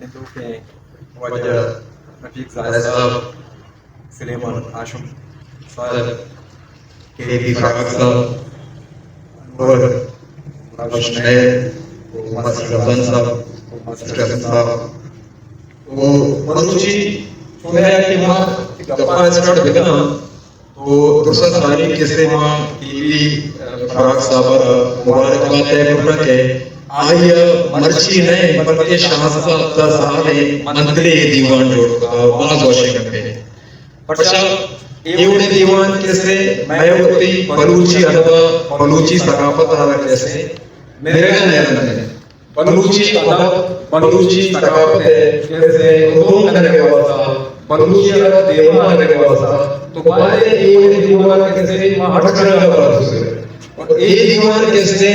Hinduke, Wajah, Rafiq Zaisab, Suleiman Hashim Sahib, KV Farag Sahib, Anwar, Roshan Nair, Master Rafan Sahib, Master Rafan Sahib. तो मनुष्य चुने कि माँ गप्पा start बिकना तो दूसरा सारी किसे माँ टीवी फराग साबर मुबारकबाद है पुरना के आई मर्ची नहीं बल्कि शाहज़ादा साहब मंत्री दीवान जोड़ बाज वशे करते पक्षा एवढे दीवान कैसे मायावती बलूची अथवा बलूची सकाफत आला कैसे मेरे का नहीं बलूची अदब बलूची सकाफत है कैसे उर्दू करने के वास्ता बलूची अदब दीवान करने के वास्ता तो बारे ये दीवान कैसे महाटकर का बात है और ये दीवान कैसे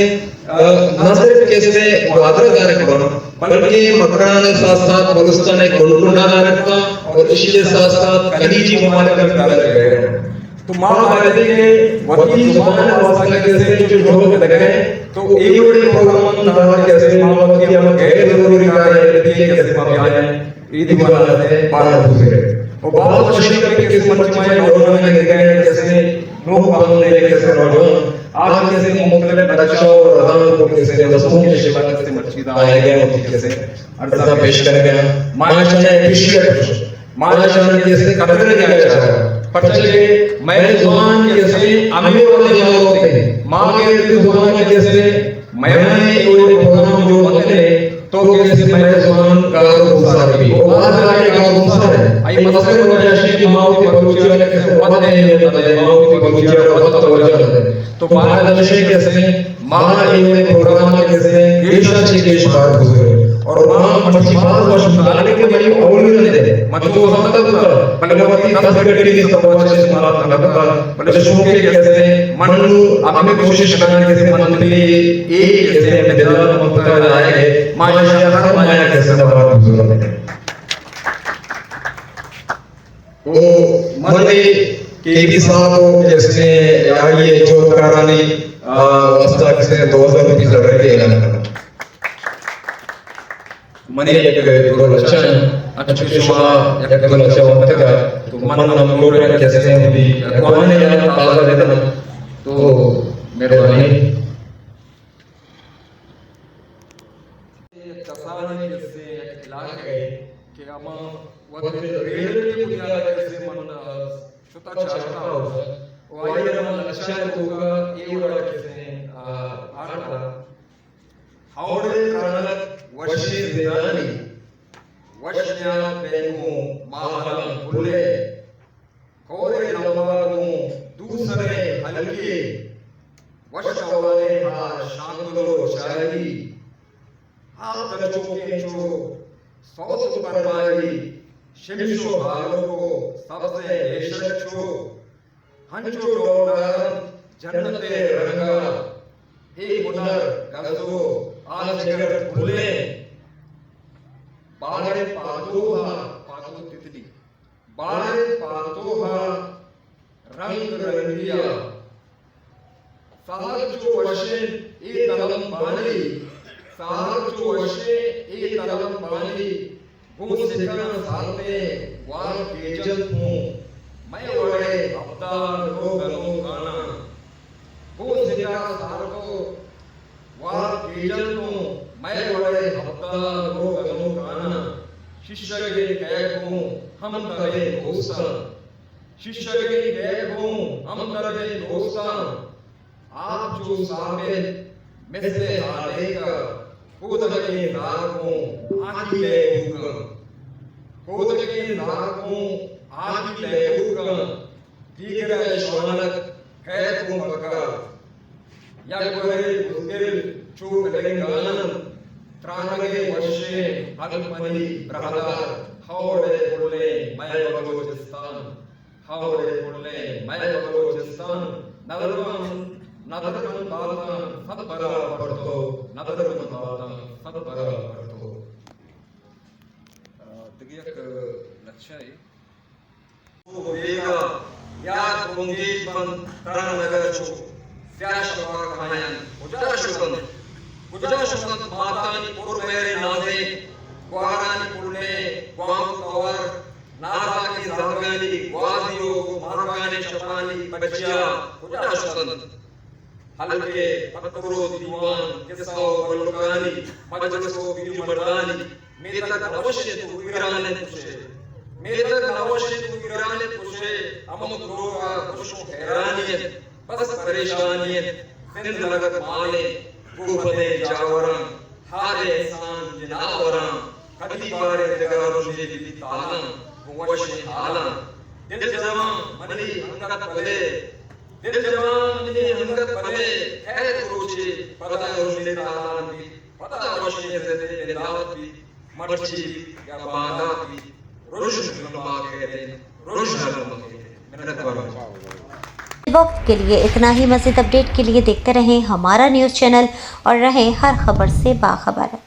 नजर कैसे वादर कार्यक्रम बल्कि मकरान के साथ साथ बलूचिस्तान एक गुलकुंडा रखता और इसी के साथ साथ खलीजी ममालिक का कार्यक्रम तो महाभारत के वकील जुबान वास्ता कैसे जो लोग लगे तो एक बड़े प्रोग्राम था कैसे महाभारत की हम गैर जरूरी कार्य दिए कैसे अभियान ईद वाला है 12 दूसरे और बहुत शरीफ के किस मंच में नौजवान ने गए कैसे नूह कानून ने कैसे नौजवान आज कैसे मुख्तलिफ बच्चों और अदान को कैसे रसूल के शिवा कैसे मस्जिद आए गए और कैसे अर्जा पेश कर गया माशा ने अप्रिशिएट माशा ने कैसे कदर किया जाता पचले मैं जुबान कैसे अमी वाले जाओ थे मां के जुबान कैसे मैं ये प्रोग्राम जो बने तो कैसे मैं जुबान का गुजार भी आवाज आए का गुजार है आई मसले हो जाए कि मां की बलूची वाले कैसे पता नहीं मां की बलूची वाले पता हो जाता है तो बांग्लादेश कैसे मां ये प्रोग्राम कैसे ईशा जी देश बार गुजरे और मां मछमार वर्ष डालने के बड़ी औली दे मतो मतलब बलगवती 10 गड्डी की समाज से मारा तलका बले शोके कैसे मन अपने कोशिश करने कैसे मंत्री एक कैसे मेदान मुक्ता आए माशाअल्लाह माया कैसे बात गुजरे वो मंत्री के साहब को जैसे ये चौथकारानी वास्ता से 2000 रुपये लड़ के ऐलान करना मने एक दो लक्षण अच्छे शुमा एक दो लक्षण होते का तो मन हम लोग कैसे भी कौन है यार ताजा देना तो मेहरबानी कसाने कैसे इलाके के अमा वक्त रेल की बुनियाद कैसे मन शुता चाहता हो वायर मन लक्षण होगा ये वाला कैसे आटा हावड़े त्राणक वशे जिदानी वशन्या पेनु माहलम फुले कोरे लंबागु दूसरे हल्के वशवाले हा शांतलो शायरी आप तचोके चो सौत परमाई शिमशो भालो को सबसे ऐशक छो हंचो डोडारम जन्नते रंगा हे मुनर गजो आज जगत भूले बारे पातोहा पातो तितली बारे पातोहा रंग रंगिया साहजो वशे ए तलम बानी साहजो वशे ए तलम बानी वो सिकन सालते वार केजल हूँ मैं वड़े अब्दाल रो गनो गाना वो सिकन सालतो वार केजल हूँ मैं वड़े अब्दाल रो गनो गाना शिष्य के कैक हूँ हम तबे दोस्ता शिष्य के कैक हूँ हम तबे दोस्ता आप जो साबित मिसले आले का खुद के नार हूँ आखी ले हुक्म खुद के नार हूँ आखी ले हुक्म दीगर श्वानक कैद हूँ मक्का या कोई मुश्किल चूक लेंगानम त्राणगे वशे हलमनी ब्रहदार हावड़े पुरले मैं बलूचिस्तान हावड़े पुरले मैं बलूचिस्तान नदरकन नदरकन बातन सब बरा पड़तो नदरकन बातन सब बरा पड़तो तगियक लक्ष्य है वो बेगा याद बंगेज बन त्राणनगर चो स्याशवा कहायन उजाशुकन मातानी पुरमेरे नाजे ग्वारानी जवानी बच्चियां खुदा शुसन हल्के पत्तरो दीवान किस्सो बलुकानी मजलिसो बिजु मर्दानी मेरे तक अवश्य तू गिराने तुझे मेरे तक अवश्य तू गिराने तुझे हम लोगा खुशो हैरानियत बस परेशानियत फिर लगत माने गुफने जावरा हारे इंसान जनावरा कभी बारे जगह रोशनी दी ताला वशे हाला दिल जवान मनी अंगत पले दिल जवान मनी अंगत पले है रोचे पता रोशनी ताला भी पता रोशनी से दावत भी मर्ची या बांधा भी रोशन लंबा कहते रोशन लंबा कहते मेहनत करो। वक्त के लिए इतना ही। मज़ीद अपडेट के लिए देखते रहें हमारा न्यूज़ चैनल और रहें हर खबर से बाखबर।